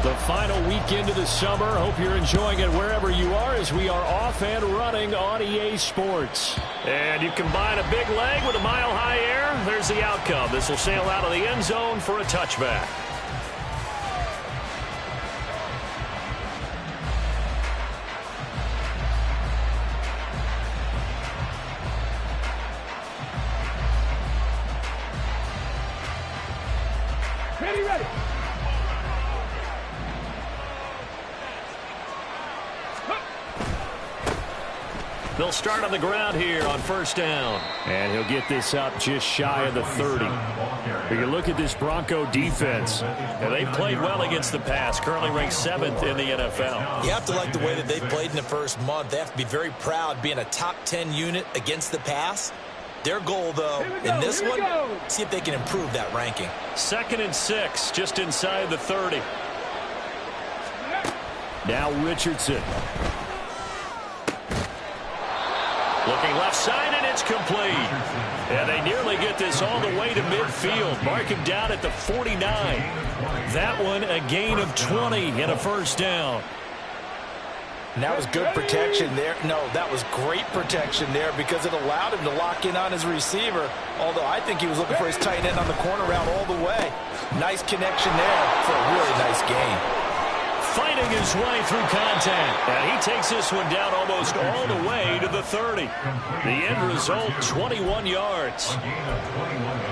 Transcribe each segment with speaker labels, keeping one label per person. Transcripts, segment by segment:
Speaker 1: The final weekend of the summer. Hope you're enjoying it wherever you are as we are off and running on EA Sports. And you combine a big leg with a mile-high air. There's the outcome. This will sail out of the end zone for a touchback.
Speaker 2: Ready.
Speaker 1: They'll start on the ground here on first down. And he'll get this up just shy of the 30. We can look at this Bronco defense. And they've played well against the pass. Currently ranked 7th in the NFL.
Speaker 3: You have to like the way that they've played in the first month. They have to be very proud being a top 10 unit against the pass. Their goal, though, in this one, see if they can improve that ranking.
Speaker 1: 2nd and 6, just inside the 30. Now Richardson. Looking left side, and it's complete. And they nearly get this all the way to midfield. Mark him down at the 49. That one a gain of 20 and a first down.
Speaker 3: And that was good protection there. No, that was great protection there because it allowed him to lock in on his receiver. Although I think he was looking for his tight end on the corner route all the way. Nice connection there for a really nice gain.
Speaker 1: Fighting his way through contact. And he takes this one down almost all the way to the 30. The end result, 21 yards.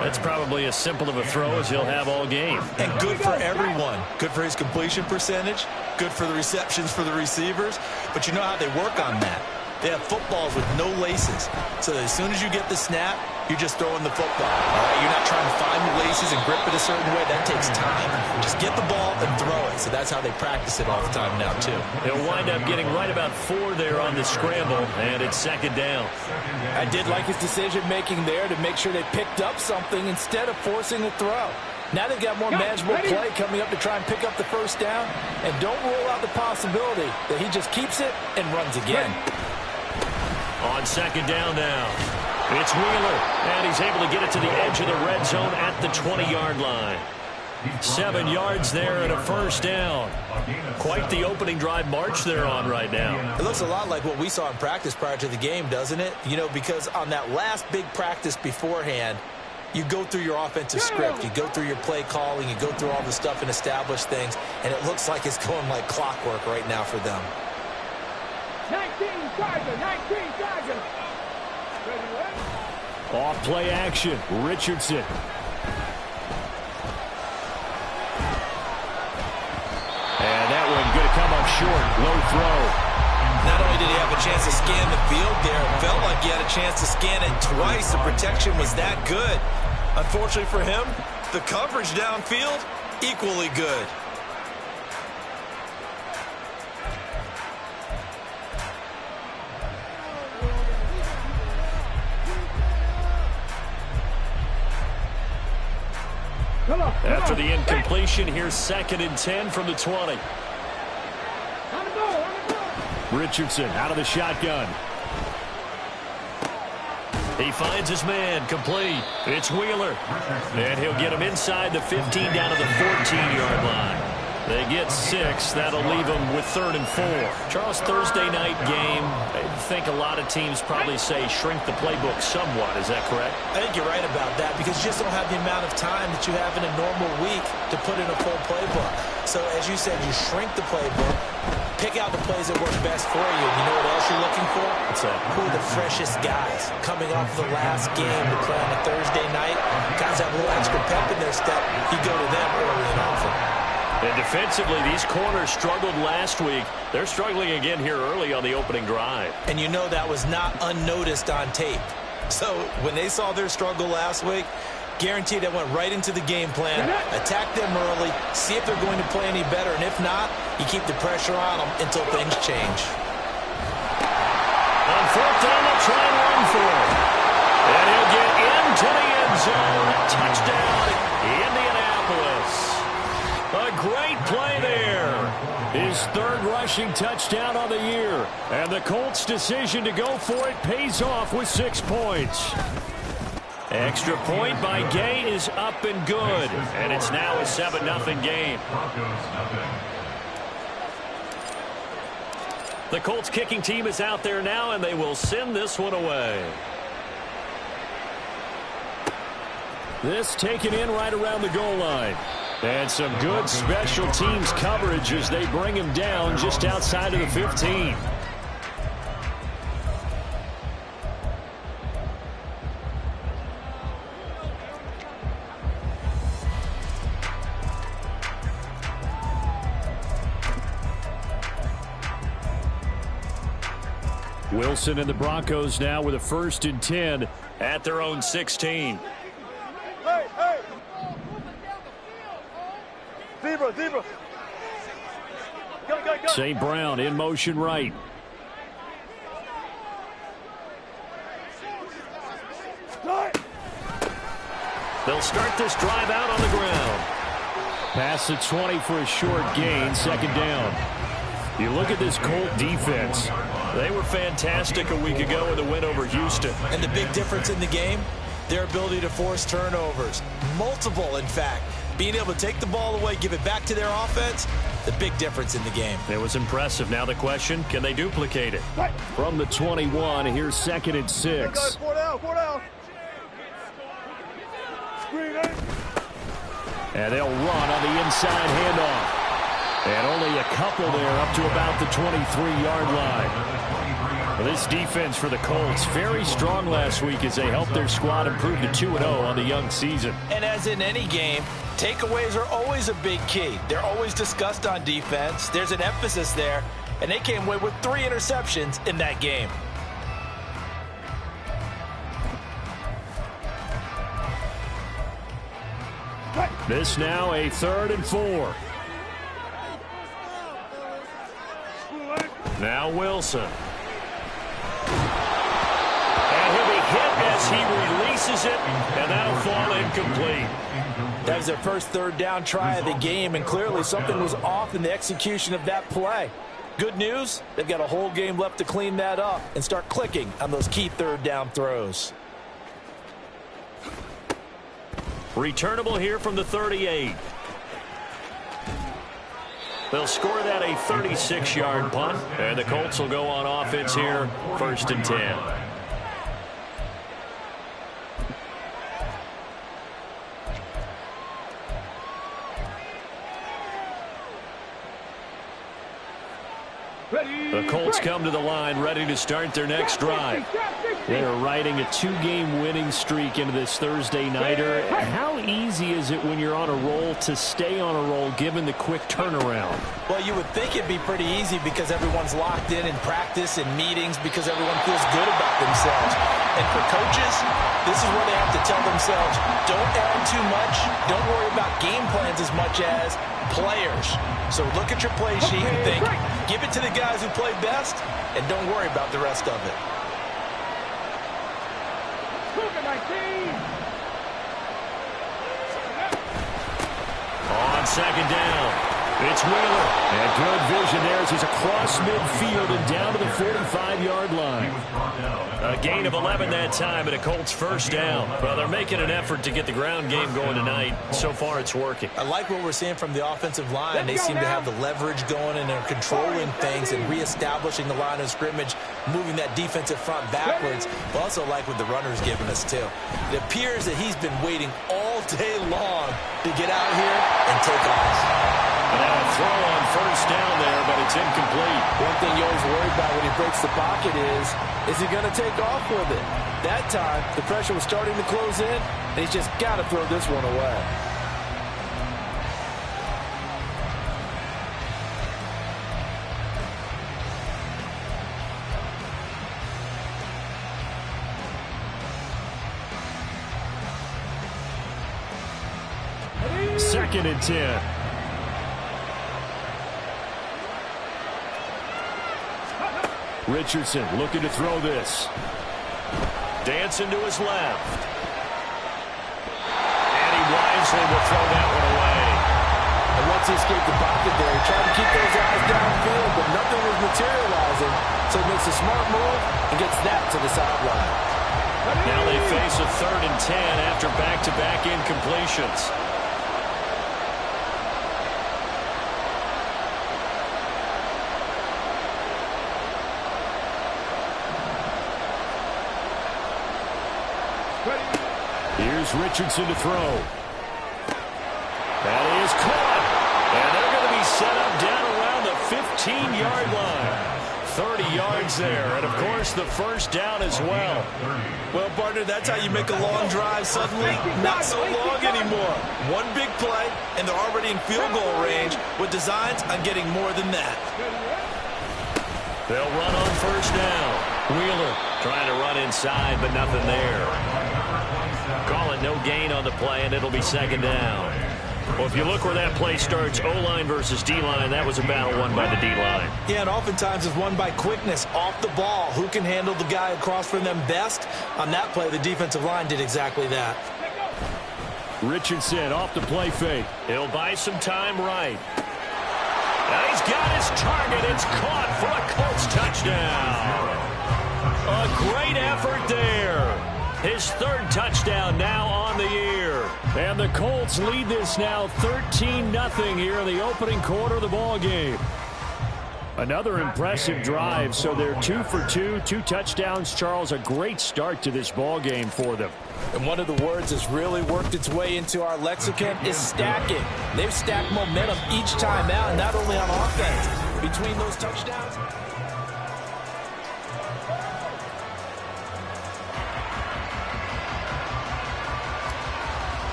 Speaker 1: That's probably as simple of a throw as he'll have all game.
Speaker 3: And good for everyone. Good for his completion percentage. Good for the receptions for the receivers. But you know how they work on that. They have footballs with no laces. So as soon as you get the snap, you're just throwing the football. All right? You're not trying to find the laces and grip it a certain way. That takes time. Just get the ball and throw it. So that's how they practice it all the time now, too.
Speaker 1: He'll wind up getting right about 4 there on the scramble, and it's 2nd down.
Speaker 2: I did like his decision-making there to make sure they picked up something instead of forcing a throw. Now they've got more manageable play coming up to try and pick up the first down. And don't rule out the possibility that he just keeps it and runs again.
Speaker 1: On 2nd down now, it's Wheeler, and he's able to get it to the edge of the red zone at the 20-yard line. 7 yards there and a first down. Quite the opening drive march they're on right now.
Speaker 3: It looks a lot like what we saw in practice prior to the game, doesn't it? You know, because on that last big practice beforehand, you go through your offensive script, you go through your play calling, you go through all the stuff and establish things, and it looks like it's going like clockwork right now for them.
Speaker 2: 19 Chargers.
Speaker 1: Off play action, Richardson. And that one going to come up short, low throw.
Speaker 3: Not only did he have a chance to scan the field there, it felt like he had a chance to scan it twice. The protection was that good. Unfortunately for him, the coverage downfield, equally good.
Speaker 1: After the incompletion, here's 2nd and 10 from the 20. Richardson out of the shotgun. He finds his man, complete. It's Wheeler. And he'll get him inside the 15 down to the 14-yard line. They get 6. That'll leave them with 3rd and 4. Charles, Thursday night game, I think a lot of teams probably say shrink the playbook somewhat. Is that correct?
Speaker 3: I think you're right about that because you just don't have the amount of time that you have in a normal week to put in a full playbook. So, as you said, you shrink the playbook, pick out the plays that work best for you. You know what else you're looking for?
Speaker 1: What's that?
Speaker 3: Who are the freshest guys coming off the last game to play on a Thursday night? Guys have a little extra pep in their step. You go to them early and often.
Speaker 1: And defensively, these corners struggled last week. They're struggling again here early on the opening drive.
Speaker 3: And you know that was not unnoticed on tape. So when they saw their struggle last week, guaranteed they went right into the game plan, attack them early, see if they're going to play any better. And if not, you keep the pressure on them until things change.
Speaker 1: On 4th down, they'll try and run for it. And he'll get into the end zone. Touchdown, Indianapolis. A great play there. His 3rd rushing touchdown on the year. And the Colts' decision to go for it pays off with 6 points. Extra point by Gay is up and good. And it's now a 7-0 game. The Colts kicking team is out there now, and they will send this one away. This taken in right around the goal line. And some good special teams coverage as they bring him down just outside of the 15. Wilson and the Broncos now with a 1st and 10 at their own 16.
Speaker 4: Hey! Zebra! Go!
Speaker 1: St. Brown in motion right. They'll start this drive out on the ground. Pass the 20 for a short gain, 2nd down. You look at this Colt defense. They were fantastic a week ago in the win over Houston.
Speaker 3: And the big difference in the game, their ability to force turnovers. Multiple, in fact. Being able to take the ball away, give it back to their offense, the big difference in the game.
Speaker 1: It was impressive. Now the question, can they duplicate it? From the 21, here's 2nd and 6.
Speaker 4: 4 down. Screen,
Speaker 1: And they'll run on the inside handoff. And only a couple there up to about the 23-yard line. Well, this defense for the Colts, very strong last week as they helped their squad improve to 2-0 on the young season.
Speaker 2: And as in any game, takeaways are always a big key. They're always discussed on defense. There's an emphasis there, and they came away with 3 interceptions in that game.
Speaker 1: This now a 3rd and 4. Now Wilson. And he'll be hit as he releases it, and that'll fall incomplete.
Speaker 2: That was their first 3rd down try of the game, and clearly something was off in the execution of that play. Good news, they've got a whole game left to clean that up and start clicking on those key 3rd down throws.
Speaker 1: Returnable here from the 38. They'll score that a 36-yard punt, and the Colts will go on offense here, 1st and 10. The Colts come to the line ready to start their next drive. They are riding a 2-game winning streak into this Thursday nighter. How easy is it when you're on a roll to stay on a roll given the quick turnaround?
Speaker 2: Well, you would think it'd be pretty easy because everyone's locked in practice and meetings because everyone feels good about themselves. And for coaches, this is where they have to tell themselves, don't add too much, don't worry about game plans as much as players. So look at your play sheet and think, give it to the guys who play best, and don't worry about the rest of it.
Speaker 1: On 2nd down, it's Wheeler. And good vision there as he's across midfield and down to the 45-yard line. A gain of 11 that time and a Colts 1st down. Well, they're making an effort to get the ground game going tonight. So far, it's working.
Speaker 3: I like what we're seeing from the offensive line. They seem to have the leverage going and they're controlling things and reestablishing the line of scrimmage, moving that defensive front backwards. But also like what the runner's giving us, too. It appears that he's been waiting all day long to get out here and take off.
Speaker 1: And now a throw on 1st down there, but it's incomplete.
Speaker 2: One thing you always worry about when he breaks the pocket is he going to take off with it? That time, the pressure was starting to close in, and he's just got to throw this one away.
Speaker 1: Second and 10. Richardson looking to throw this. Dancing to his left. And he wisely will throw that one away.
Speaker 2: And once he escaped the pocket there, he tried to keep those eyes downfield, but nothing was materializing. So he makes a smart move and gets that to the sideline.
Speaker 1: Now they face a 3rd and 10 after back-to-back incompletions. Here's Richardson to throw. That is caught. And they're going to be set up down around the 15-yard line. 30 yards there, and of course the first down as well.
Speaker 3: Well, partner, that's how you make a long drive suddenly not so long anymore. One big play, and they're already in field goal range with designs on getting more than that.
Speaker 1: They'll run on first down. Wheeler trying to run inside, but nothing there. Call it no gain on the play, and it'll be 2nd down. Well, if you look where that play starts, O-line versus D-line, that was a battle won by the D-line.
Speaker 2: Yeah, and oftentimes it's won by quickness off the ball. Who can handle the guy across from them best? On that play, the defensive line did exactly that.
Speaker 1: Richardson off the play fake. He'll buy some time right. Now he's got his target. It's caught for a Colts touchdown. A great effort there. His 3rd touchdown now on the year. And the Colts lead this now 13-0 here in the opening quarter of the ball game. Another impressive drive, so they're 2 for 2, 2 touchdowns. Charles, a great start to this ball game for them.
Speaker 2: And one of the words that's really worked its way into our lexicon is stacking. They've stacked momentum each time out, and not only on offense. Between those touchdowns,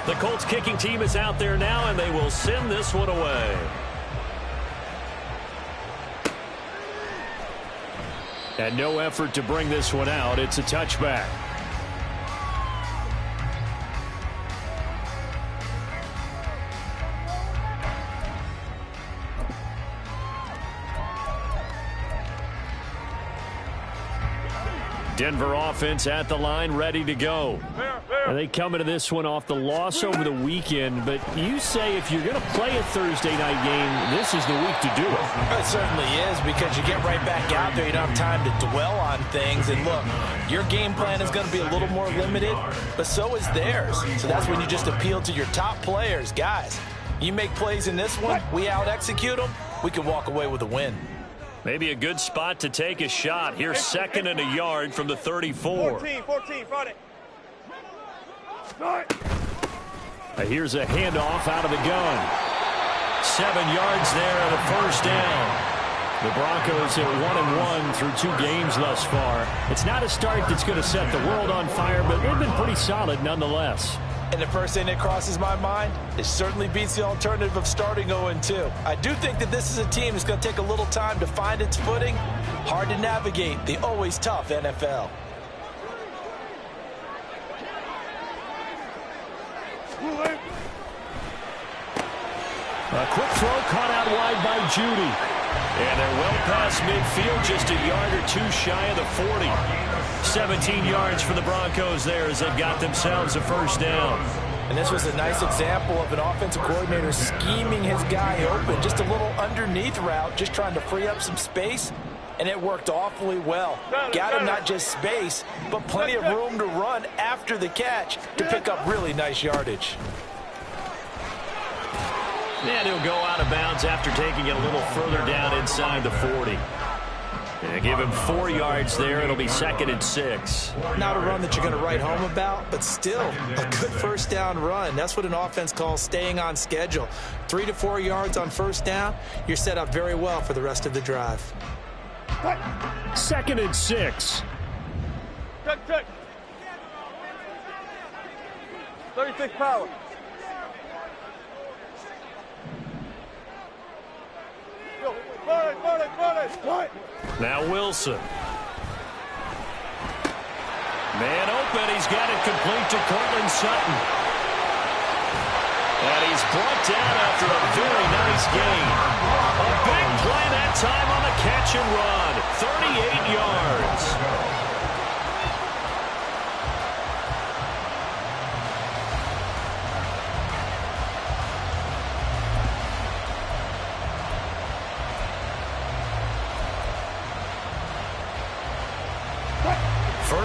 Speaker 1: the Colts kicking team is out there now, and they will send this one away. And no effort to bring this one out. It's a touchback. Denver offense at the line, ready to go. And they come into this one off the loss over the weekend, but you say if you're going to play a Thursday night game, this is the week to do it.
Speaker 2: It certainly is, because you get right back out there. You don't have time to dwell on things. And look, your game plan is going to be a little more limited, but so is theirs. So that's when you just appeal to your top players. Guys, you make plays in this one, we out-execute them, we can walk away with a win.
Speaker 1: Maybe a good spot to take a shot. Here's 2nd and a yard from the 34.
Speaker 4: 14, fight it.
Speaker 1: Here's a handoff out of the gun. 7 yards there and a first down. The Broncos are 1-1 through 2 games thus far. It's not a start that's going to set the world on fire, but they've been pretty solid nonetheless.
Speaker 2: And the first thing that crosses my mind, it certainly beats the alternative of starting 0-2. I do think that this is a team that's going to take a little time to find its footing. Hard to navigate the always tough NFL.
Speaker 1: A quick throw caught out wide by Judy. And they're well past midfield, just a yard or 2 shy of the 40. 17 yards for the Broncos there as they've got themselves a first down.
Speaker 2: And this was a nice example of an offensive coordinator scheming his guy open. Just a little underneath route, just trying to free up some space. And it worked awfully well. Got him not just space, but plenty of room to run after the catch to pick up really nice yardage.
Speaker 1: And he'll go out of bounds after taking it a little further down inside the 40. And give him 4 yards there. It'll be 2nd and 6.
Speaker 2: Not a run that you're going to write home about, but still a good first down run. That's what an offense calls staying on schedule. 3 to 4 yards on first down, you're set up very well for the rest of the drive.
Speaker 1: 2nd and 6.
Speaker 4: Check. 36 power.
Speaker 1: Now Wilson. Man open. He's got it complete to Cortland Sutton. And he's brought down after a very nice gain. A big play that time on the catch and run. 38 yards.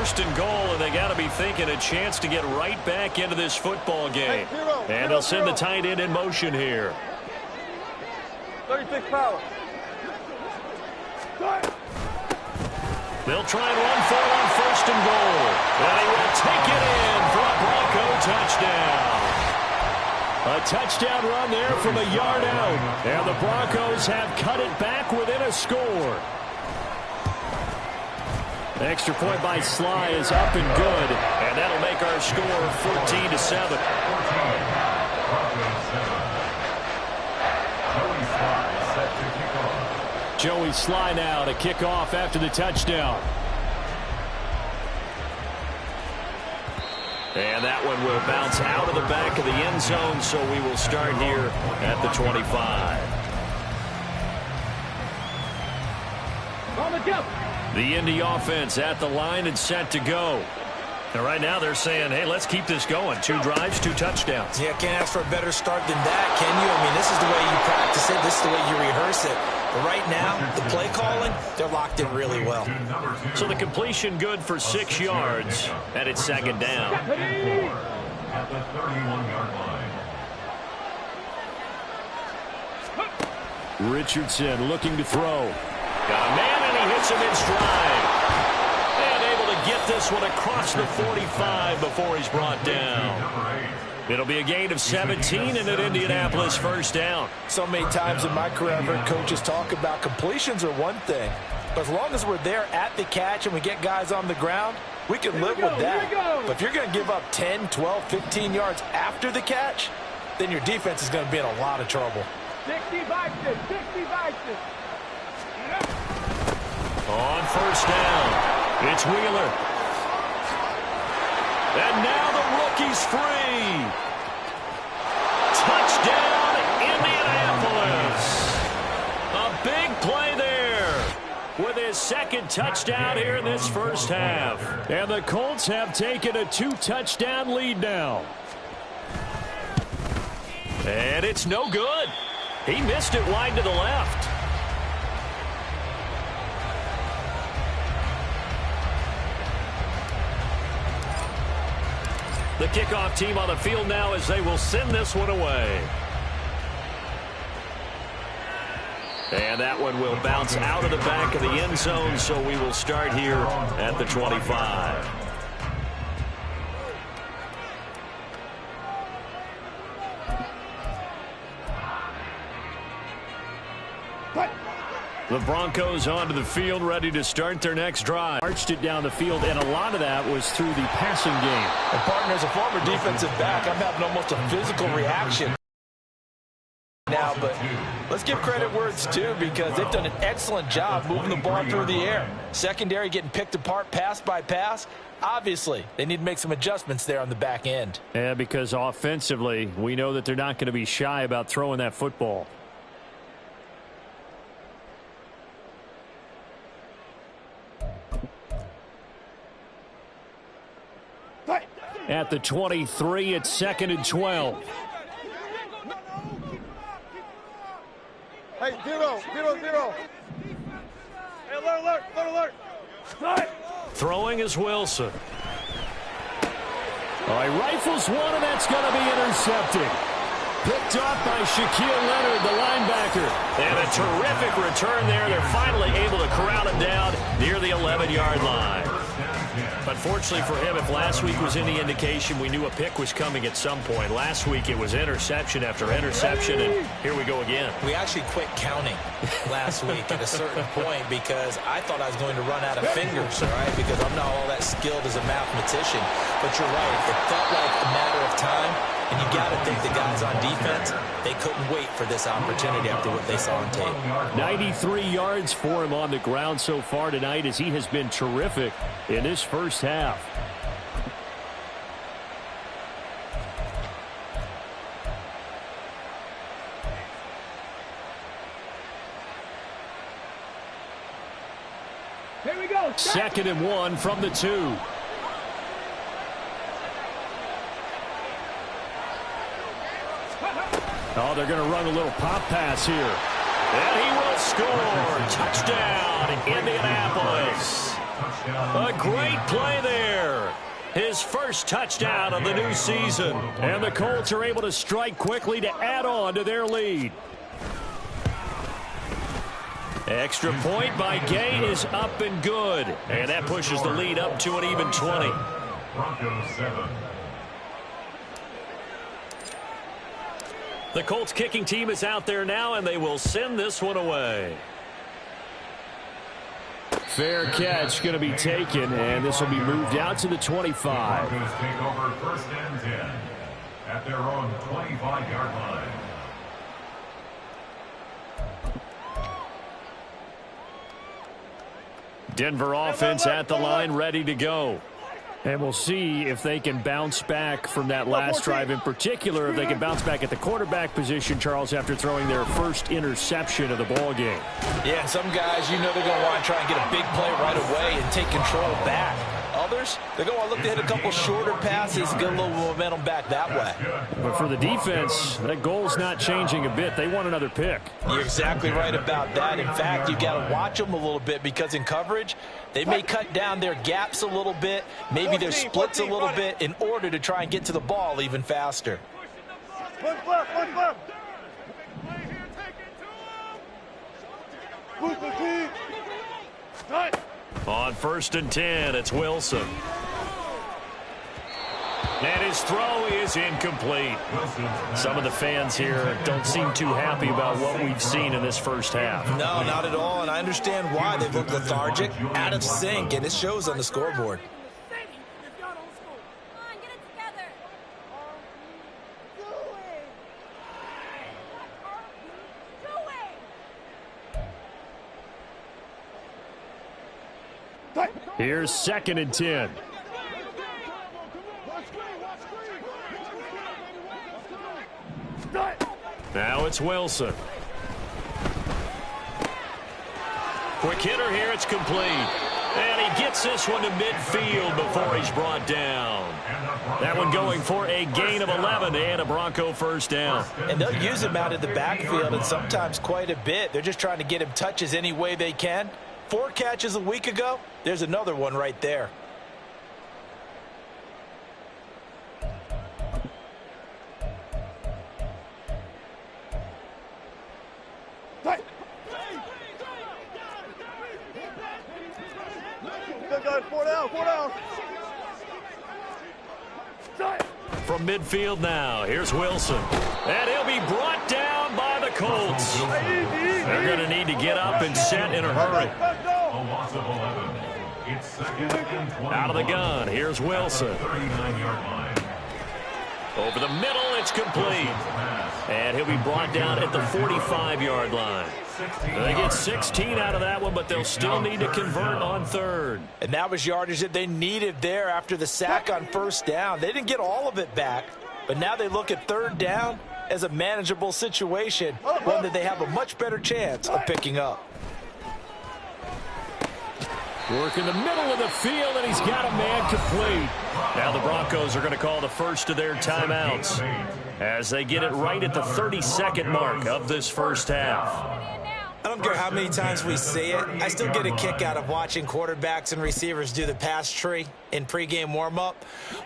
Speaker 1: 1st and goal, and they got to be thinking a chance to get right back into this football game. And they'll send the tight end in motion here.
Speaker 4: 36 power.
Speaker 1: They'll try and run for it on 1st and goal. And he will take it in for a Bronco touchdown. A touchdown run there from a yard out. And the Broncos have cut it back within a score. The extra point by Sly is up and good. And that'll make our score 14-7. Joey Sly now to kick off after the touchdown. And that one will bounce out of the back of the end zone, so we will start here at the 25. The Indy offense at the line and set to go. And right now they're saying, hey, let's keep this going. 2 drives, 2 touchdowns.
Speaker 2: Yeah, can't ask for a better start than that, can you? I mean, this is the way you practice it. This is the way you rehearse it. But right now, the play calling, they're locked in really well.
Speaker 1: So the completion good for 6 yards, and it's 2nd down.
Speaker 5: At the 31-yard line.
Speaker 1: Richardson looking to throw. Got a man, and he hits him in stride. And able to get this one across the 45 before he's brought down. It'll be a gain of 17 and an Indianapolis 1st down.
Speaker 2: So many times in my career, I've heard coaches talk about completions are one thing. But as long as we're there at the catch and we get guys on the ground, we can live with that. But if you're going to give up 10, 12, 15 yards after the catch, then your defense is going to be in a lot of trouble.
Speaker 4: 60 Vikings, 60 Vikings.
Speaker 1: On 1st down, it's Wheeler. And now the rookie's free. Touchdown, Indianapolis. A big play there with his 2nd touchdown here in this 1st half. And the Colts have taken a 2-touchdown lead now. And it's no good. He missed it wide to the left. The kickoff team on the field now as they will send this one away. And that one will bounce out of the back of the end zone, so we will start here at the 25. The Broncos onto the field, ready to start their next drive. Marched it down the field, and a lot of that was through the passing game.
Speaker 2: And partner, as a former defensive back, I'm having almost a physical reaction now, but let's give credit where it's due because they've done an excellent job moving the ball through the air. Secondary getting picked apart pass by pass. Obviously, they need to make some adjustments there on the back end.
Speaker 1: Yeah, because offensively, we know that they're not going to be shy about throwing that football. At the 23, it's 2nd and 12.
Speaker 4: Hey, 0, 0, 0. Hey, alert, alert, alert.
Speaker 1: Throwing is Wilson. He rifles one, and that's going to be intercepted. Picked off by Shaquille Leonard, the linebacker. And a terrific return there. They're finally able to corral him down near the 11-yard line. But fortunately for him, if last week was any indication, we knew a pick was coming at some point. Last week it was interception after interception, and here we go again.
Speaker 2: We actually quit counting last week at a certain point because I thought I was going to run out of fingers, all right, because I'm not all that skilled as a mathematician. But you're right. It felt like a matter of time, and you got to think the guys on defense, they couldn't wait for this opportunity after what they saw on tape.
Speaker 1: 93 yards for him on the ground so far tonight as he has been terrific in this first half.
Speaker 4: Here we go.
Speaker 1: 2nd and 1 from the 2. Oh, they're going to run a little pop pass here. And he will score. Touchdown, Indianapolis. A great play there. His first touchdown of the new season. And the Colts are able to strike quickly to add on to their lead. Extra point by Gay is up and good. And that pushes the lead up to an even 20.
Speaker 5: Broncos 7.
Speaker 1: The Colts kicking team is out there now, and they will send this one away. Fair catch going to be taken, and this will be moved out to the 25.
Speaker 5: Broncos take over 1st and 10 at their own 25-yard line.
Speaker 1: Denver offense at the line, ready to go. And we'll see if they can bounce back from that last drive in particular, if they can bounce back at the quarterback position, Charles, after throwing their first interception of the ball game.
Speaker 2: Yeah, some guys, they're going to want to try and get a big play right away and take control back. Others, they're going to want to look to hit a couple shorter passes, get a little momentum back that way.
Speaker 1: But for the defense, that goal's not changing a bit. They want another pick.
Speaker 2: You're exactly right about that. In fact, you've got to watch them a little bit because in coverage, they may cut down their gaps a little bit, maybe their splits a little bit in order to try and get to the ball even faster.
Speaker 1: On 1st and 10, it's Wilson. And his throw is incomplete. Some of the fans here don't seem too happy about what we've seen in this first half.
Speaker 2: No, not at all, and I understand why. They look lethargic, out of sync, and it shows on the scoreboard.
Speaker 1: Here's 2nd and 10. Now it's Wilson. Quick hitter here, it's complete. And he gets this one to midfield before he's brought down. That one going for a gain of 11 and a Bronco first down.
Speaker 2: And they'll use him out of the backfield, and sometimes quite a bit. They're just trying to get him touches any way they can. 4 catches a week ago, there's another one right there.
Speaker 1: From midfield now, here's Wilson. And he'll be brought down by the Colts. They're going to need to get up and set in a hurry.
Speaker 5: A loss of 11. It's 2nd and 20.
Speaker 1: Out of the gun, here's Wilson.
Speaker 5: 39-yard line.
Speaker 1: Over the middle, it's complete. And he'll be brought down at the 45-yard line. They get 16 out of that one, but they'll still need to convert on 3rd.
Speaker 2: And that was yardage that they needed there after the sack on 1st down. They didn't get all of it back, but now they look at 3rd down as a manageable situation, one that they have a much better chance of picking up.
Speaker 1: Work in the middle of the field, and he's got a man complete. Now the Broncos are going to call the first of their timeouts as they get it right at the 32nd mark of this first half.
Speaker 2: I don't care how many times we see it. I still get a kick out of watching quarterbacks and receivers do the pass tree in pregame warm-up.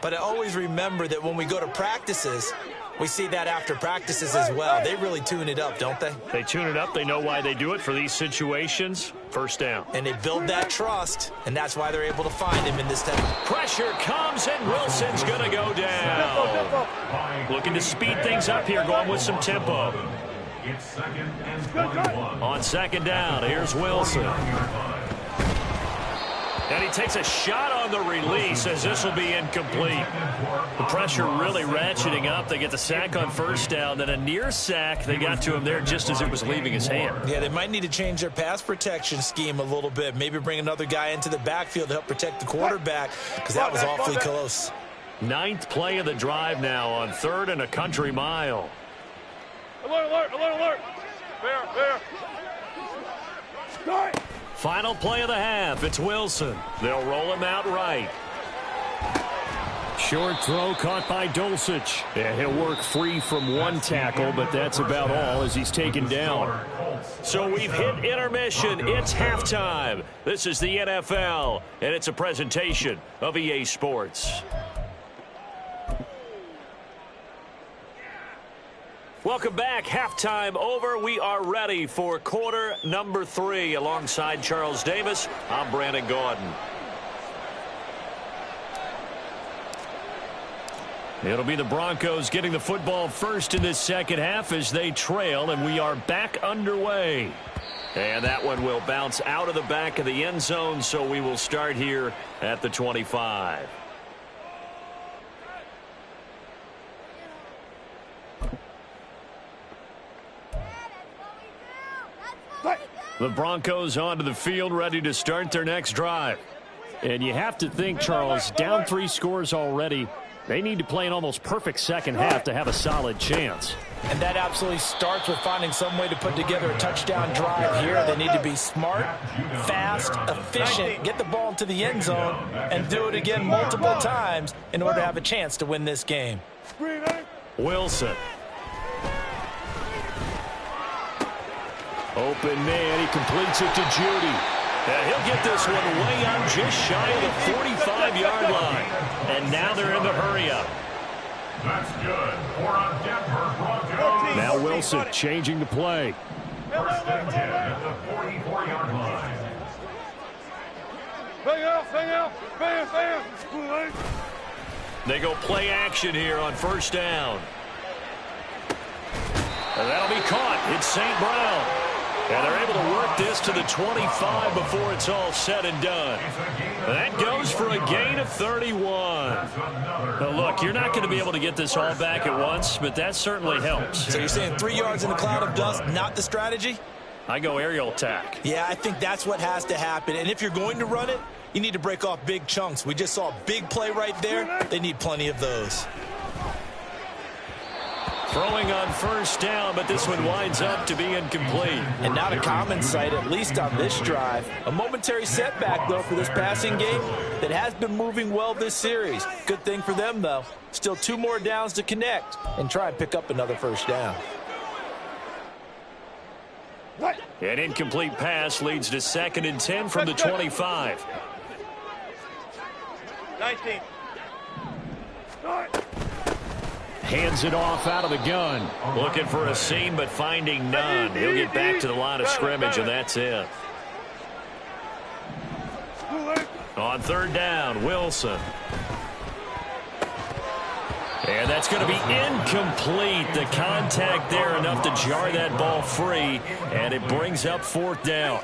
Speaker 2: But I always remember that when we go to practices, we see that after practices as well. They really tune it up, don't they?
Speaker 1: They tune it up. They know why they do it for these situations. First down.
Speaker 2: And they build that trust, and that's why they're able to find him in this time.
Speaker 1: Pressure comes, and Wilson's going to go down. Looking to speed things up here, going with some tempo.
Speaker 5: It's 2nd and 21.
Speaker 1: On 2nd down, here's Wilson. And he takes a shot on the release as this will be incomplete. The pressure really ratcheting up. They get the sack on 1st down, then a near sack. They got to him there just as it was leaving his hand.
Speaker 2: Yeah, they might need to change their pass protection scheme a little bit. Maybe bring another guy into the backfield to help protect the quarterback, because that was awfully close.
Speaker 1: 9th play of the drive now on 3rd and a country mile.
Speaker 4: Alert, alert, alert, alert. There. Start.
Speaker 1: Final play of the half. It's Wilson. They'll roll him out right. Short throw caught by Dulcich. And he'll work free from one tackle, but that's about all as he's taken down. So we've hit intermission. It's halftime. This is the NFL, and it's a presentation of EA Sports. Welcome back. Halftime over. We are ready for quarter number 3. Alongside Charles Davis, I'm Brandon Gaudin. It'll be the Broncos getting the football first in this second half as they trail, and we are back underway. And that one will bounce out of the back of the end zone, so we will start here at the 25. The Broncos onto the field, ready to start their next drive.
Speaker 6: And you have to think, Charles, down 3 scores already. They need to play an almost perfect second half to have a solid chance.
Speaker 2: And that absolutely starts with finding some way to put together a touchdown drive here. They need to be smart, fast, efficient, get the ball into the end zone, and do it again multiple times in order to have a chance to win this game.
Speaker 1: Wilson.
Speaker 6: Open man, he completes it to Judy.
Speaker 1: He'll get this one way out just shy of the 45-yard line. And now they're in the hurry-up.
Speaker 5: That's good for a Denver Broncos.
Speaker 6: Now Wilson changing the play.
Speaker 5: First and 10 at the 44-yard line.
Speaker 4: Bang.
Speaker 1: They go play action here on first down. And that'll be caught. It's St. Brown. And they're able to work this to the 25 before it's all said and done. That goes for a gain of 31. Now look, you're not going to be able to get this all back at once, but that certainly helps.
Speaker 3: So you're saying 3 yards in a cloud of dust, not the strategy?
Speaker 1: I go aerial attack.
Speaker 3: Yeah, I think that's what has to happen. And if you're going to run it, you need to break off big chunks. We just saw a big play right there. They need plenty of those.
Speaker 1: Throwing on first down, but this one winds up to be incomplete.
Speaker 2: And not a common sight, at least on this drive. A momentary setback, though, for this passing game that has been moving well this series. Good thing for them, though. Still 2 more downs to connect and try and pick up another first down.
Speaker 1: An incomplete pass leads to 2nd and 10 from the 25.
Speaker 4: 19.
Speaker 6: Hands it off out of the gun.
Speaker 1: Looking for a seam, but finding none. He'll get back to the line of scrimmage, and that's it. On third down, Wilson. And that's going to be incomplete. The contact there enough to jar that ball free, and it brings up 4th down.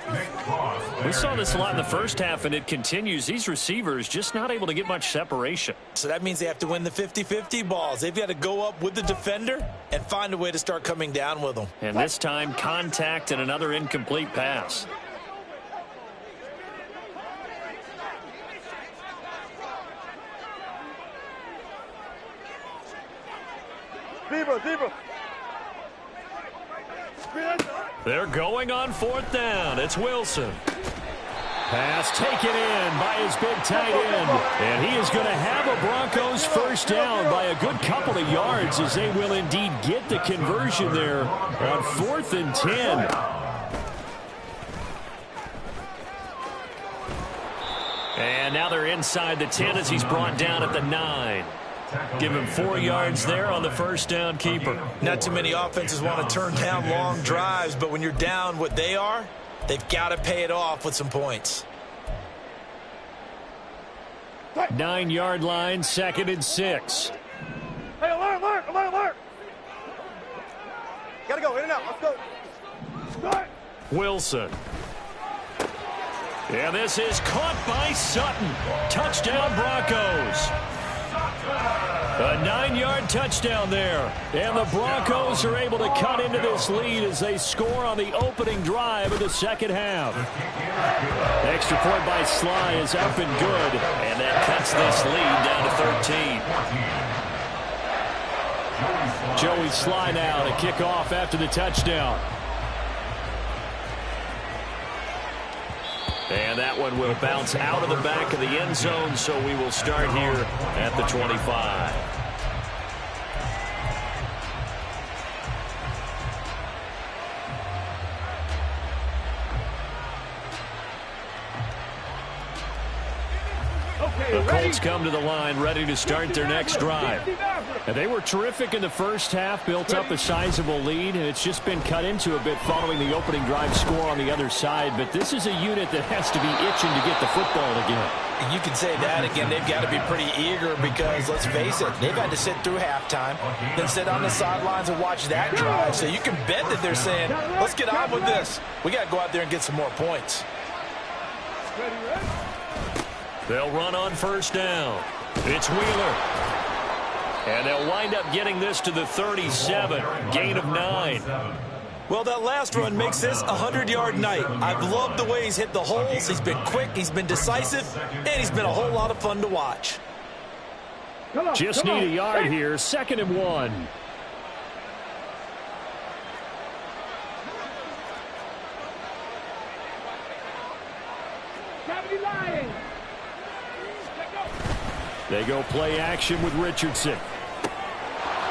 Speaker 1: We saw this a lot in the first half, and it continues. These receivers just not able to get much separation.
Speaker 3: So that means they have to win the 50-50 balls. They've got to go up with the defender and find a way to start coming down with them.
Speaker 1: And this time, contact and another incomplete pass.
Speaker 4: Deeper.
Speaker 1: They're going on 4th down. It's Wilson.
Speaker 6: Pass taken in by his big tight end. And he is going to have a Broncos first down by a good couple of yards as they will indeed get the conversion there on 4th and 10.
Speaker 1: And now they're inside the 10 as he's brought down at the 9. Give him 4 yards there on the first down keeper.
Speaker 3: Not too many offenses want to turn down long drives, but when you're down what they are, they've got to pay it off with some points.
Speaker 6: 9-yard line, 2nd and 6.
Speaker 4: Hey, alert. Gotta go, in and out. Let's go. Start.
Speaker 1: Wilson. And this is caught by Sutton. Touchdown, Broncos. A 9-yard touchdown there. And the Broncos are able to cut into this lead as they score on the opening drive of the second half.
Speaker 6: Extra point by Sly is up and good.
Speaker 1: And that cuts this lead down to 13.
Speaker 6: Joey Sly now to kick off after the touchdown.
Speaker 1: And that one will bounce out of the back of the end zone, so we will start here at the 25. The Colts come to the line ready to start their next drive.
Speaker 6: And they were terrific in the first half, built up a sizable lead, and it's just been cut into a bit following the opening drive score on the other side. But this is a unit that has to be itching to get the football again.
Speaker 2: And you can say that again. They've got to be pretty eager because, let's face it, they've had to sit through halftime, then sit on the sidelines and watch that drive. So you can bet that they're saying, let's get on with this. We got to go out there and get some more points.
Speaker 1: They'll run on first down. It's Wheeler. And they'll wind up getting this to the 37. Gain of 9.
Speaker 3: Well, that last run makes this a 100-yard night. I've loved the way he's hit the holes. He's been quick, he's been decisive, and he's been a whole lot of fun to watch.
Speaker 6: Just need a yard here. 2nd and 1. They go play action with Richardson.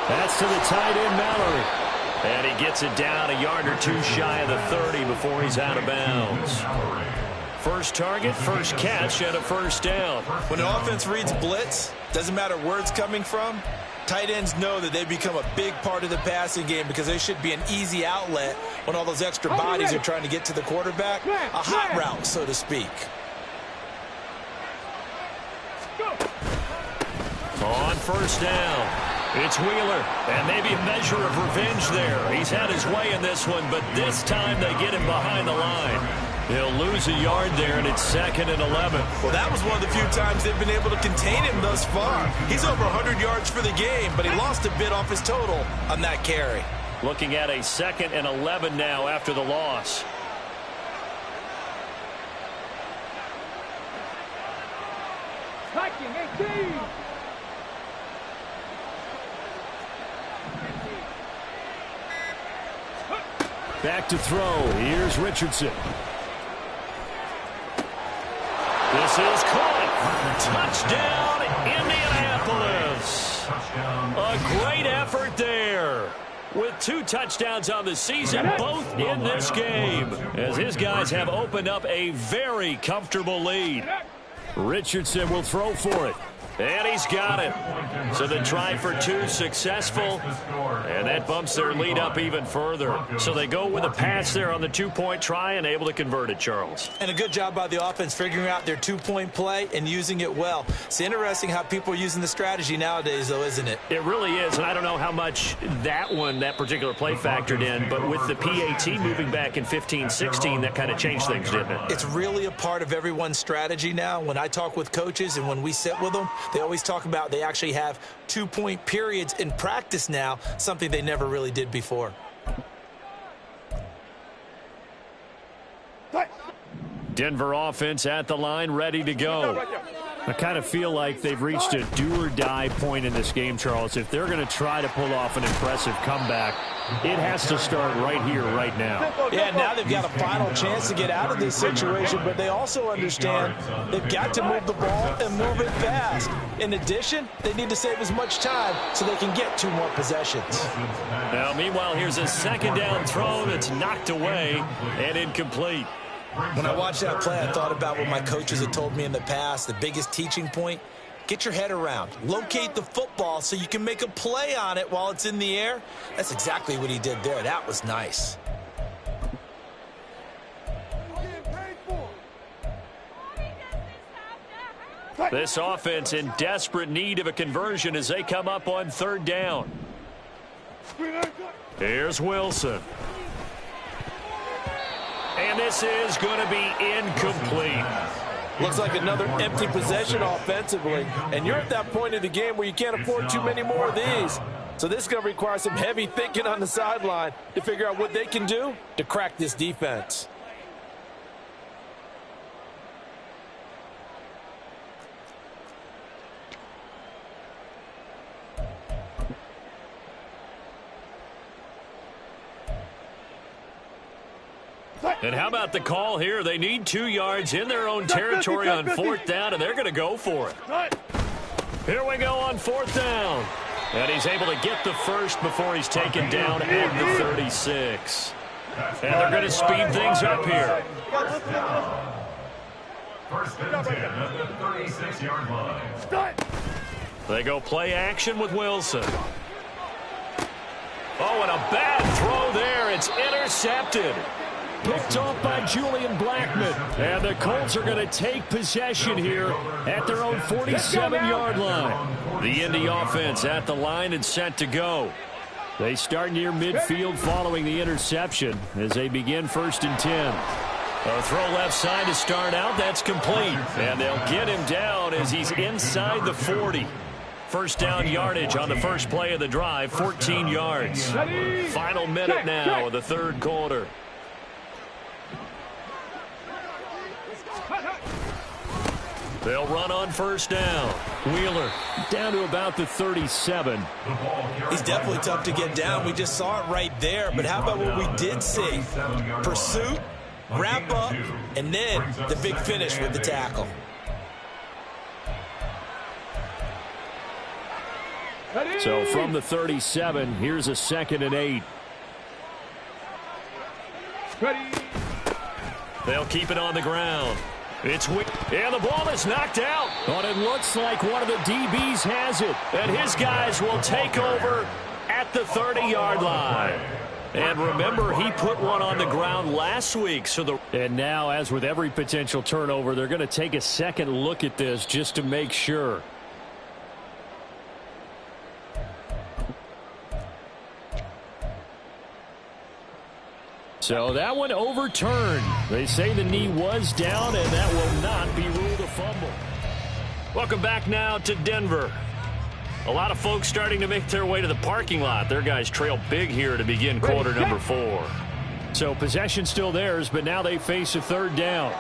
Speaker 6: That's to the tight end, Mallory.
Speaker 1: And he gets it down a yard or two shy of the 30 before he's out of bounds. First target, first catch, and a first down.
Speaker 3: When an offense reads blitz, doesn't matter where it's coming from, tight ends know that they become a big part of the passing game because they should be an easy outlet when all those extra bodies are trying to get to the quarterback. A hot route, so to speak.
Speaker 1: On first down, it's Wheeler, and maybe a measure of revenge there. He's had his way in this one, but this time they get him behind the line. He'll lose a yard there, and it's 2nd and 11.
Speaker 3: Well, that was one of the few times they've been able to contain him thus far. He's over 100 yards for the game, but he lost a bit off his total on that carry.
Speaker 1: Looking at a 2nd and 11 now after the loss.
Speaker 4: Viking 18.
Speaker 6: Back to throw. Here's Richardson.
Speaker 1: This is caught. Touchdown, Indianapolis. A great effort there. With 2 touchdowns on the season, both in this game, as his guys have opened up a very comfortable lead.
Speaker 6: Richardson will throw for it.
Speaker 1: And he's got it. So the try for 2 successful. And that bumps their lead up even further. So they go with a pass there on the 2-point try and able to convert it, Charles.
Speaker 3: And a good job by the offense figuring out their 2-point play and using it well. It's interesting how people are using the strategy nowadays, though, isn't it?
Speaker 1: It really is. And I don't know how much that particular play factored in. But with the PAT moving back in 15-16, that kind of changed things, didn't it?
Speaker 3: It's really a part of everyone's strategy now. When I talk with coaches and when we sit with them, they always talk about they actually have 2-point periods in practice now, something they never really did before.
Speaker 6: Denver offense at the line, ready to go. I kind of feel like they've reached a do-or-die point in this game, Charles. If they're going to try to pull off an impressive comeback, it has to start right here, right now.
Speaker 2: Yeah, now they've got a final chance to get out of this situation, but they also understand they've got to move the ball and move it fast. In addition, they need to save as much time so they can get 2 more possessions.
Speaker 1: Now, meanwhile, here's a 2nd down throw that's knocked away and incomplete.
Speaker 3: When I watched that play, I thought about what my coaches had told me in the past. The biggest teaching point, get your head around. Locate the football so you can make a play on it while it's in the air. That's exactly what he did there. That was nice.
Speaker 1: This offense in desperate need of a conversion as they come up on 3rd down. Here's Wilson. And this is going to be incomplete.
Speaker 2: Looks like another empty possession offensively. And you're at that point in the game where you can't afford too many more of these. So this is going to require some heavy thinking on the sideline to figure out what they can do to crack this defense.
Speaker 1: And how about the call here? They need 2 yards in their own territory on 4th down, and they're going to go for it. Here we go on 4th down. And he's able to get the first before he's taken down at the 36. And they're going to speed things up here.
Speaker 5: First and 10 at the 36-yard line.
Speaker 1: They go play action with Wilson. Oh, and a bad throw there. It's intercepted.
Speaker 6: Picked off by Julian Blackmon. And the Colts are going to take possession here at their own 47-yard line. The Indy offense at the line and set to go. They start near midfield following the interception as they begin 1st and 10.
Speaker 1: A throw left side to start out. That's complete. And they'll get him down as he's inside the 40. First down yardage on the first play of the drive, 14 yards. Final minute now of the third quarter. They'll run on first down. Wheeler
Speaker 6: down to about the 37.
Speaker 3: He's definitely tough to get down. We just saw it right there. But how about what we did see? Pursuit, wrap up, and then the big finish with the tackle.
Speaker 6: So from the 37, here's a 2nd and 8.
Speaker 1: They'll keep it on the ground. And the ball is knocked out.
Speaker 6: But it looks like one of the DBs has it.
Speaker 1: And his guys will take over at the 30-yard line. And remember, he put one on the ground last week.
Speaker 6: And now, as with every potential turnover, they're going to take a second look at this just to make sure. So that one overturned. They say the knee was down, and that will not be ruled a fumble.
Speaker 1: Welcome back now to Denver. A lot of folks starting to make their way to the parking lot. Their guys trail big here to begin quarter number 4.
Speaker 6: So possession still theirs, but now they face a 3rd down.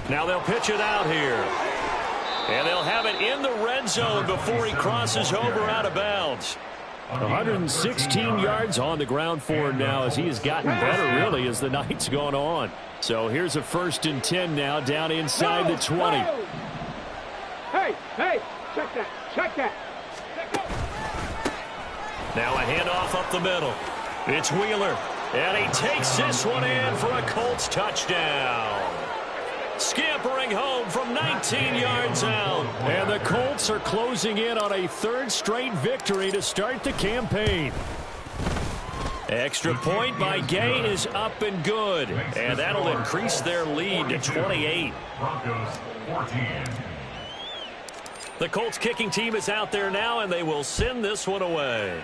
Speaker 1: Now they'll pitch it out here. And they'll have it in the red zone before he crosses over out of bounds.
Speaker 6: 116 yards on the ground for him now as he has gotten better, really, as the night's gone on. So here's a 1st and 10 now down inside the 20.
Speaker 4: Hey, check that, check that.
Speaker 1: Now a handoff up the middle. It's Wheeler, and he takes this one in for a Colts touchdown. Scampering home from 19 yards out.
Speaker 6: And the Colts are closing in on a 3rd straight victory to start the campaign.
Speaker 1: Extra point by Gay is up and good. And that'll increase their lead to 28.
Speaker 5: Broncos 14.
Speaker 1: The Colts kicking team is out there now, and they will send this one away.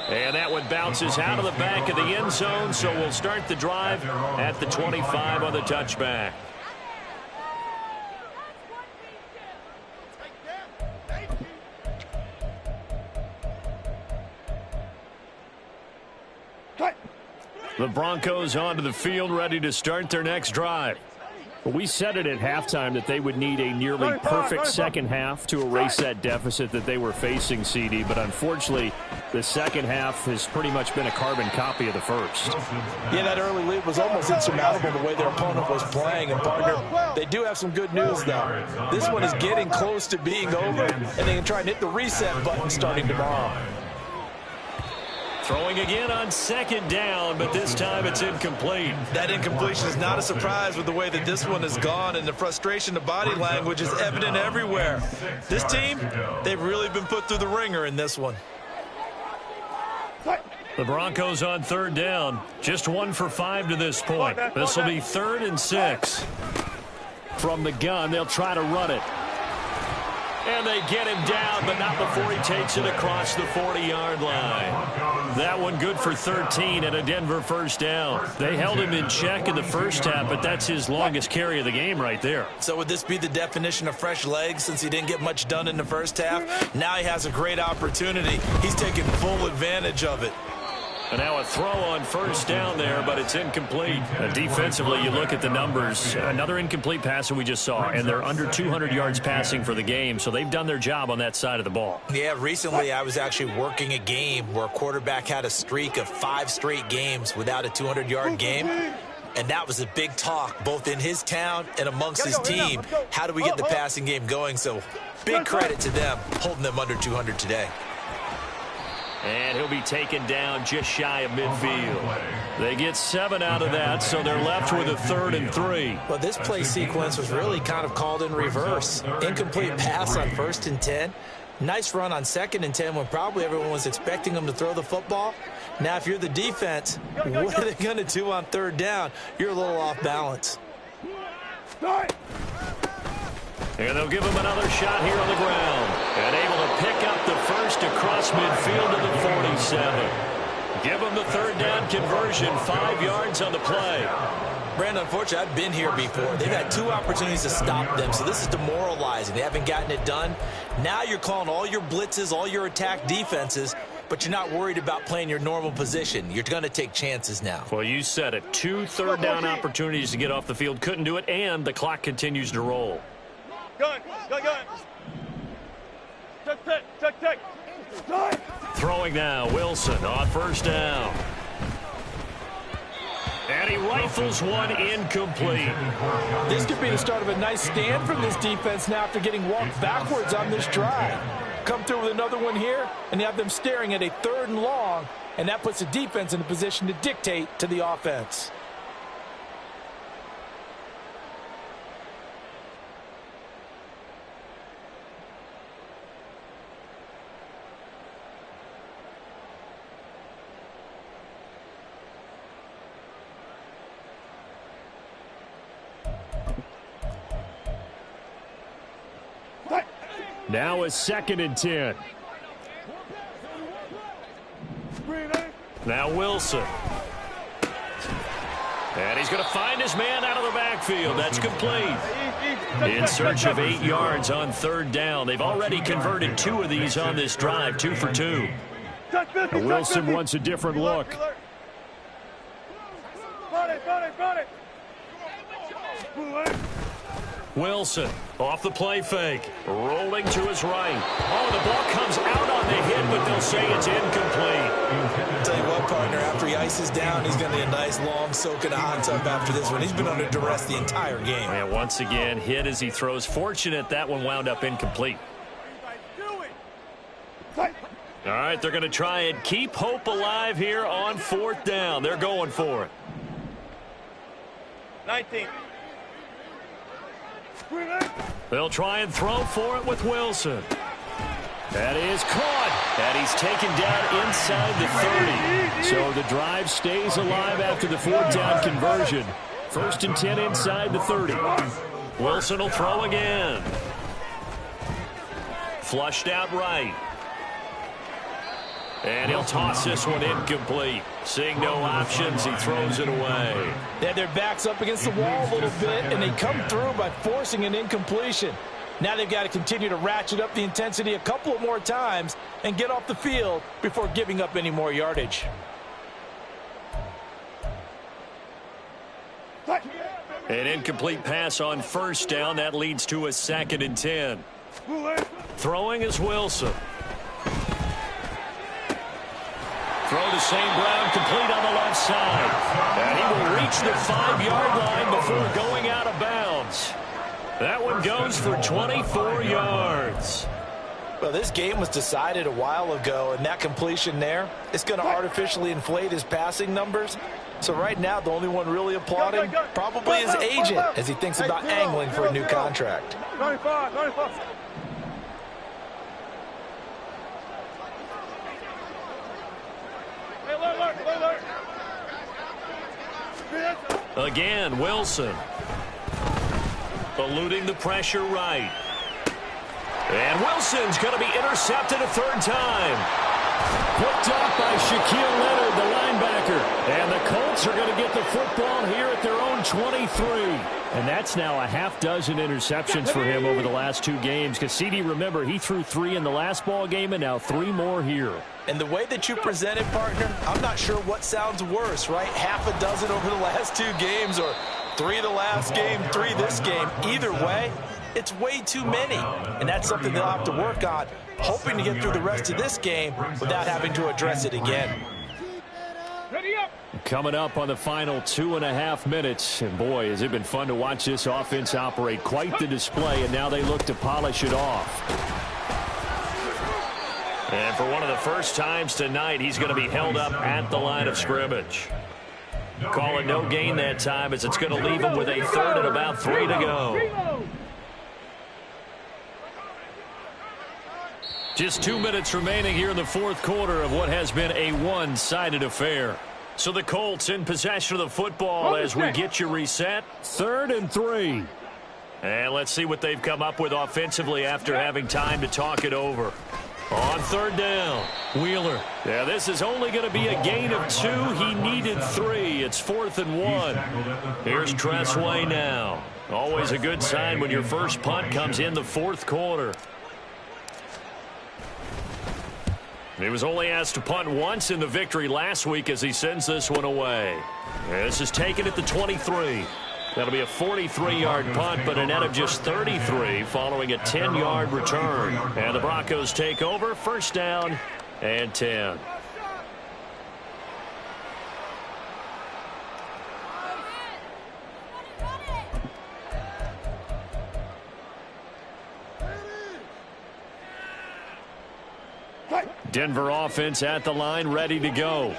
Speaker 1: And that one bounces out of the back of the end zone, so we'll start the drive at the 25 on the touchback. The Broncos onto the field, ready to start their next drive.
Speaker 6: We said it at halftime that they would need a nearly perfect second half to erase that deficit that they were facing, CD. But unfortunately, the second half has pretty much been a carbon copy of the first.
Speaker 2: Yeah, that early lead was almost insurmountable the way their opponent was playing. And, partner, they do have some good news, though. This one is getting close to being over, and they can try and hit the reset button starting tomorrow.
Speaker 1: Throwing again on 2nd down, but this time it's incomplete.
Speaker 3: That incompletion is not a surprise with the way that this one has gone, and the frustration of body language is evident everywhere. This team, they've really been put through the ringer in this one.
Speaker 1: The Broncos on 3rd down. Just 1 for 5 to this point. This will be 3rd and 6.
Speaker 6: From the gun, they'll try to run it.
Speaker 1: And they get him down, but not before he takes it across the 40-yard line. That one good for 13 and a Denver 1st down. They held him in check in the first half, but that's his longest carry of the game right there.
Speaker 3: So would this be the definition of fresh legs since he didn't get much done in the first half? Now he has a great opportunity. He's taking full advantage of it.
Speaker 1: And now a throw on 1st down there, but it's incomplete. Defensively, you look at the numbers. Another incomplete pass that we just saw, and they're under 200 yards passing for the game, so they've done their job on that side of the ball.
Speaker 3: Yeah, recently I was actually working a game where a quarterback had a streak of 5 straight games without a 200-yard game. And that was a big talk, both in his town and amongst his team. How do we get the passing game going? So big credit to them, holding them under 200 today.
Speaker 1: And he'll be taken down just shy of midfield. They get 7 out of that, so they're left with a 3rd and 3.
Speaker 2: Well, this play sequence was really kind of called in reverse. Incomplete pass on 1st and 10. Nice run on 2nd and 10 when probably everyone was expecting them to throw the football. Now, if you're the defense, what are they going to do on 3rd down? You're a little off balance.
Speaker 1: And they'll give him another shot here on the ground. And able to pick up the first across midfield to the 47. Give them the 3rd down conversion, 5 yards on the play.
Speaker 2: Brandon, unfortunately, I've been here before. They've had 2 opportunities to stop them, so this is demoralizing. They haven't gotten it done. Now you're calling all your blitzes, all your attack defenses, but you're not worried about playing your normal position. You're going to take chances now.
Speaker 1: Well, you said it. 2 3rd down opportunities to get off the field. Couldn't do it, and the clock continues to roll.
Speaker 4: Gun. Check.
Speaker 1: Throwing now, Wilson on 1st down. And he rifles one incomplete.
Speaker 2: This could be the start of a nice stand from this defense now after getting walked backwards on this drive. Come through with another one here, and you have them staring at a 3rd and long, and that puts the defense in a position to dictate to the offense.
Speaker 6: Now a 2nd and 10.
Speaker 1: Now Wilson. And he's going to find his man out of the backfield. That's complete. In search of 8 yards on 3rd down. They've already converted 2 of these on this drive, 2 for 2.
Speaker 6: Wilson wants a different look.
Speaker 1: Wilson off the play fake. Rolling to his right. Oh, the ball comes out on the hit, but they'll say it's incomplete.
Speaker 2: I'll tell you what, partner, after he ices down, he's going to need a nice long soak in a hot tub after this one. He's been under duress the entire game.
Speaker 1: And once again, hit as he throws. Fortunate that one wound up incomplete. All right, they're going to try and keep hope alive here on 4th down. They're going for it.
Speaker 4: 19.
Speaker 1: They'll try and throw for it with Wilson. That is caught. And he's taken down inside the 30.
Speaker 6: So the drive stays alive after the 4th down conversion. 1st and 10 inside the 30.
Speaker 1: Wilson will throw again. Flushed out right. And he'll toss this one incomplete. Seeing no options, he throws it away.
Speaker 2: They had their backs up against the wall a little bit, and they come through by forcing an incompletion. Now they've got to continue to ratchet up the intensity a couple of more times and get off the field before giving up any more yardage.
Speaker 1: An incomplete pass on 1st down. That leads to a 2nd and 10. Throwing is Wilson. Throw to St. Brown, complete on the left side. And he will reach the 5-yard line before going out of bounds. That one goes for 24 yards.
Speaker 2: Well, this game was decided a while ago, and that completion there is going to artificially inflate his passing numbers. So right now, the only one really applauding probably his agent as he thinks about angling for a new contract.
Speaker 4: 95.
Speaker 1: Again, Wilson. Eluding the pressure right. And Wilson's going to be intercepted a 3rd time.
Speaker 6: Picked off by Shaquille Leonard, the linebacker. And the Colts are going to get the football here at their own 23. And that's now a half dozen interceptions for him over the last 2 games. Because, CD, remember, he threw 3 in the last ball game and now 3 more here.
Speaker 2: And the way that you present it, partner, I'm not sure what sounds worse, right? Half a dozen over the last 2 games or 3 the last game, 3 this game. Either way, it's way too many. And that's something they'll have to work on, hoping to get through the rest of this game without having to address it again.
Speaker 6: Coming up on the final 2.5 minutes. And boy, has it been fun to watch this offense operate. Quite the display, and now they look to polish it off.
Speaker 1: And for one of the first times tonight, he's going to be held up at the line of scrimmage. Call it no gain that time, as it's going to leave him with a third and about 3 to go. Just 2 minutes remaining here in the fourth quarter of what has been a one-sided affair. So the Colts in possession of the football as we get you reset. 3rd and 3. And let's see what they've come up with offensively after having time to talk it over. On 3rd down, Wheeler. Yeah, this is only going to be a gain of 2. He needed 3. It's 4th and 1. Here's Tressway now. Always a good sign when your first punt comes in the fourth quarter. He was only asked to punt once in the victory last week as he sends this one away. This is taken at the 23. That'll be a 43-yard punt, but a net of just 33 following a 10-yard return. And the Broncos take over, 1st down and 10. Denver offense at the line, ready to go.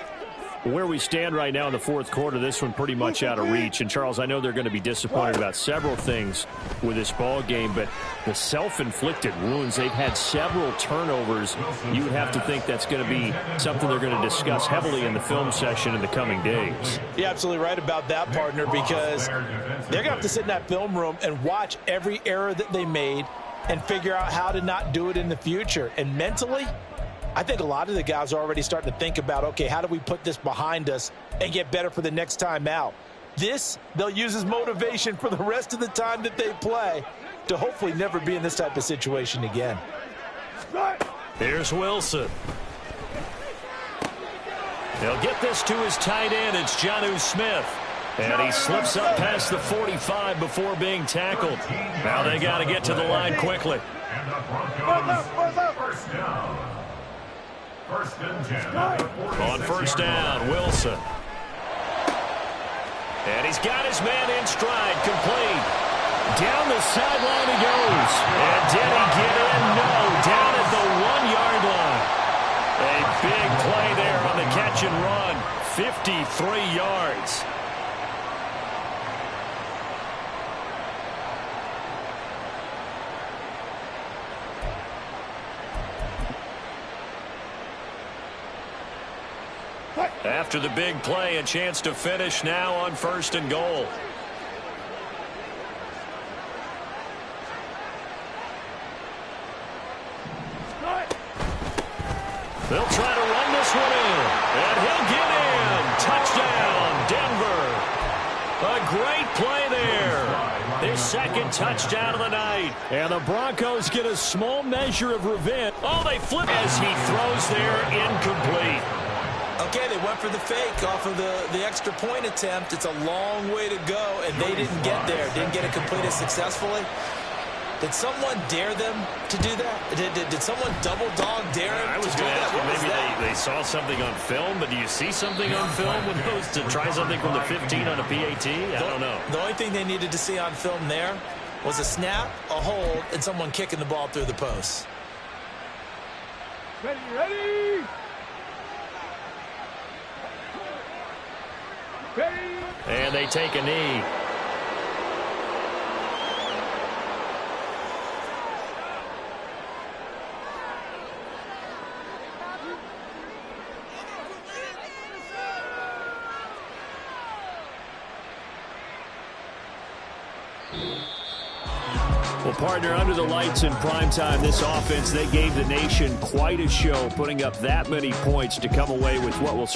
Speaker 6: Where we stand right now in the fourth quarter, this one pretty much out of reach. And, Charles, I know they're going to be disappointed about several things with this ball game, but the self-inflicted wounds, they've had several turnovers. You would have to think that's going to be something they're going to discuss heavily in the film session in the coming days.
Speaker 2: You're absolutely right about that, partner, because they're going to have to sit in that film room and watch every error that they made and figure out how to not do it in the future. And mentally, I think a lot of the guys are already starting to think about, okay, how do we put this behind us and get better for the next time out? This, they'll use as motivation for the rest of the time that they play to hopefully never be in this type of situation again.
Speaker 1: Here's Wilson. He'll get this to his tight end. It's Jonnu Smith. And he slips up past the 45 before being tackled. Now they got to get to the line quickly.
Speaker 5: And the Broncos, 1st down. 1st and 10.
Speaker 1: On 1st down, Wilson. And he's got his man in stride, complete.
Speaker 6: Down the sideline he goes.
Speaker 1: And did he get in? No, down at the 1-yard line. A big play there on the catch and run. 53 yards. After the big play, a chance to finish now on 1st and goal. They'll try to run this one in, and he'll get in. Touchdown, Denver. A great play there. His 2nd touchdown of the night.
Speaker 6: And the Broncos get a small measure of revenge.
Speaker 1: Oh, they flip as he throws there, incomplete.
Speaker 2: Okay, they went for the fake off of the extra point attempt. It's a long way to go, and they didn't get there. Didn't get it completed successfully. Did someone dare them to do that? Did someone double dog dare him
Speaker 1: I was going to ask you, maybe they saw something on film, but do you see something on film with those to try something from the 15 on a PAT? I don't know.
Speaker 2: The only thing they needed to see on film there was a snap, a hold, and someone kicking the ball through the post.
Speaker 4: Ready?
Speaker 1: And they take a knee.
Speaker 6: Well, partner, under the lights in primetime, this offense, they gave the nation quite a show, putting up that many points to come away with what will